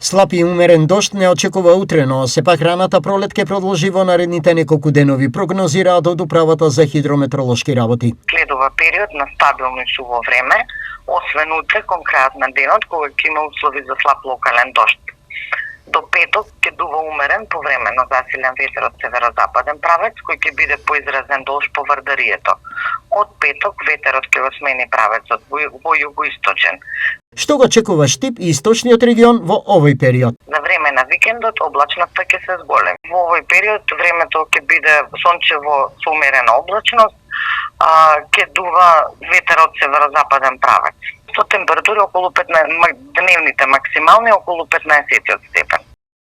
Слаб и умерен дожд не очекува утре, но сепак раната пролет ќе продолжи во наредните неколку денови, прогнозираат од Управата за хидрометролошки работи. Следува период на стабилно и суво време, освен утре кон крајот на денот, кога ќе има услови за слаб локален дожд. До петок ќе дува умерен повремено засилен ветер од северозападен правец, кој ќе биде поизразен долж по Вардарието. Од петок ветерот ќе го смени правецот во југоисточен. Што го очекува Штип и источниот регион во овој период? За време на викендот облачноста ќе се зголеми. Во овој период времето ќе биде сончево со умерена облачност, ќе дува ветер од северозападен правец. Со температури околу 15, дневните максимални околу 15 степен.